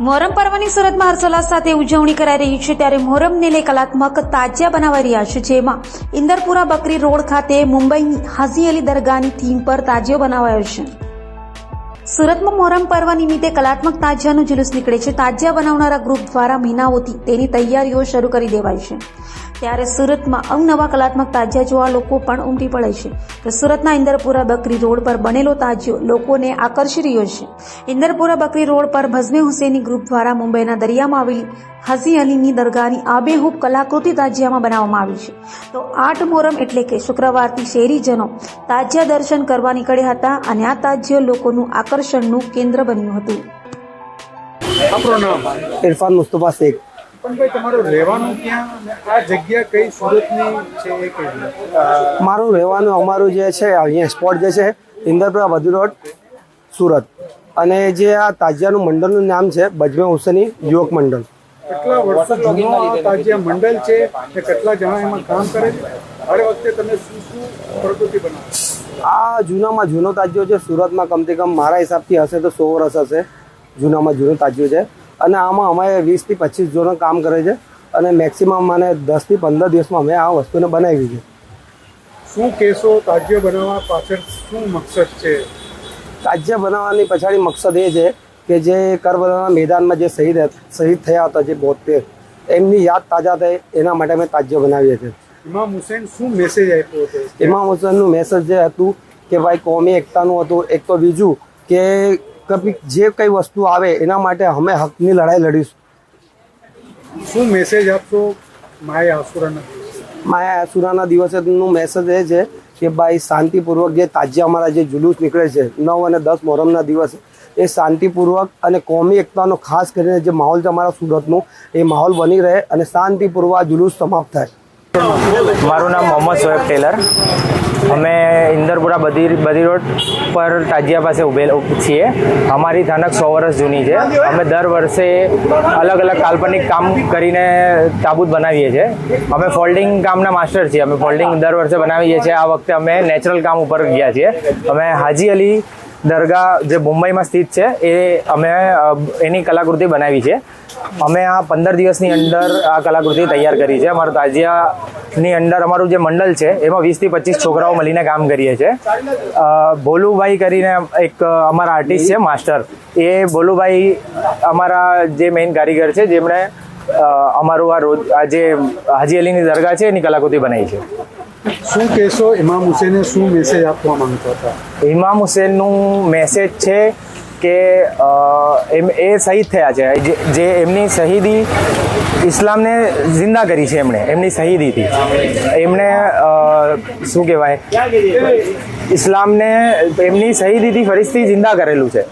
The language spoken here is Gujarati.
મોહરમ પર્વની સુરતમાં હર્ષોલ્લાસ સાથે ઉજવણી કરાઈ રહી છે, ત્યારે મોહરમને લઈ કલાત્મક તાજિયા બનાવાઈ રહ્યા છે, જેમાં ઇન્દરપુરા બકરી રોડ ખાતે મુંબઈની હાજી અલી દરગાહની થીમ પર તાજિયો બનાવાયો છે. સુરતમાં મોહરમ પર્વ નિમિત્તે કલાત્મક તાજિયાનું જુલુસ નીકળે છે. તાજિયા બનાવનારા ગ્રુપ દ્વારા મહિનાઓથી તેની તૈયારીઓ શરૂ કરી દેવાઈ છે, ત્યારે સુરતમાં અવનવા કલાત્મક તાજિયા જોવા લોકો પણ ઉમટી પડે છે. તો સુરતના ઇન્દરપુરા બકરી રોડ પર બનેલો તાજિયો લોકોને આકર્ષી રહ્યો છે. ઇન્દરપુરા બકરી રોડ પર બઝમે હુસૈની ગ્રુપ દ્વારા મુંબઈના દરિયામાં આવેલી હાજી અલીની દરગાહની આબેહૂબ કલાકૃતિ તાજિયામાં બનાવવામાં આવી છે. તો 8 મોહરમ એટલે કે શુક્રવારથી શહેરીજનો તાજિયા દર્શન કરવા નીકળ્યા હતા અને આ તાજિયો લોકોનું આકર્ષણનું કેન્દ્ર બન્યું હતું. આપણું નામ ઇરફાન મુસ્તફા શેખ. પણ ભાઈ તમારું રહેવાનું ક્યાં અને આ જગ્યા કઈ સુરતની છે? કઈ મારું રહેવાનું અમારું જે છે અહીંયા સ્પોટ જે છે ઇન્દરપુરા બકરી રોડ સુરત, અને જે આ તાજિયાનું મંડળનું નામ છે બઝમે હુસૈની યુવક મંડળ. કેટલા વર્ષો જૂનો આ તાજિયા મંડળ છે અને કેટલા જણા એમાં કામ કરે છે? હર વખતે તમે શું શું પ્રકૃતિ બનાવો? આ જૂનામાં જૂનો તાજિયો છે સુરતમાં, કમથી કમ મારા હિસાબથી હશે તો 100 વર્ષ હશે જૂનામાં જૂનો તાજિયો છે. અને આમાં અમે 20 થી 25 જણો કામ કરે છે અને મેક્સિમમ મને 10 થી 15 દિવસમાં અમે આ વસ્તુને બનાવી છે. શું કહેશો, તાજિયો બનાવવા પાછળ શું મકસદ છે? તાજિયા બનાવવાની પછાડી મકસદ એ છે કે જે કરબલાના મેદાનમાં જે શહીદ થયા હતા, જે 72, એમની યાદ તાજા થાય એના માટે અમે તાજિયો બનાવીએ છીએ. ઇમામ હુસૈન શું મેસેજ આપ્યો હતો? ઇમામ હુસૈનનું મેસેજ જે હતું કે ભાઈ કોમી એકતાનું હતું. એક તો બીજું કે જે કઈ વસ્તુ આવે એના માટે અમે હકની લડાઈ લડીશું. શું મેસેજ આપશો માય આસુરાના દિવસે? માયા આસુરાના દિવસેનું મેસેજ એ છે કે ભાઈ શાંતિપૂર્વક જે તાજિયા અમારા જે જુલુસ નીકળે છે 9 અને 10 મોહરમના દિવસે, એ શાંતિપૂર્વક અને કોમી એકતાનો ખાસ કરીને જે માહોલ છે અમારા સુરતનું, એ માહોલ બની રહે અને શાંતિપૂર્વક આ જુલુસ સમાપ્ત થાય. મારું નામ મોહમ્મદ સોએબ ટેલર. અમે ઇન્દરપુરા બધી રોડ પર તાજિયા પાસે છીએ. અમારી થાનક 100 વર્ષ જૂની છે. અમે દર વર્ષે અલગ અલગ કાલ્પનિક કામ કરીને તાબૂત બનાવીએ છીએ. અમે ફોલ્ડિંગ કામના માસ્ટર છીએ. અમે ફોલ્ડિંગ દર વર્ષે બનાવીએ છીએ. આ વખતે અમે નેચરલ કામ ઉપર ગયા છીએ. અમે હાજી અલી દરગાહ જે મુંબઈમાં સ્થિત છે એ અમે એની કલાકૃતિ બનાવી છે. અમે આ 15 દિવસની અંદર આ કલાકૃતિ તૈયાર કરી છે. અમારા તાજિયાની અંદર અમારું જે મંડળ છે એમાં 20 થી 25 છોકરાઓ મળીને કામ કરીએ છીએ. ભોલુભાઈ કરીને એક અમારા આર્ટિસ્ટ છે માસ્ટર, એ ભોલુભાઈ અમારા જે મેઇન કારીગર છે, જેમણે અમારું આ જે હાજી અલીની દરગાહ છે એની કલાકૃતિ બનાવી છે. શું કહેશો, ઇમામ હુસૈને શું મેસેજ આપવા માંગતા હતા? ઇમામ હુસૈનનું મેસેજ છે કે એ શહીદ થયા છે. જે એમની શહીદી ઇસ્લામને જિંદા કરી છે. એમની શહીદીથી એમણે શું કહેવાય, ઇસ્લામને એમની શહીદીથી ફરીથી જિંદા કરેલું છે.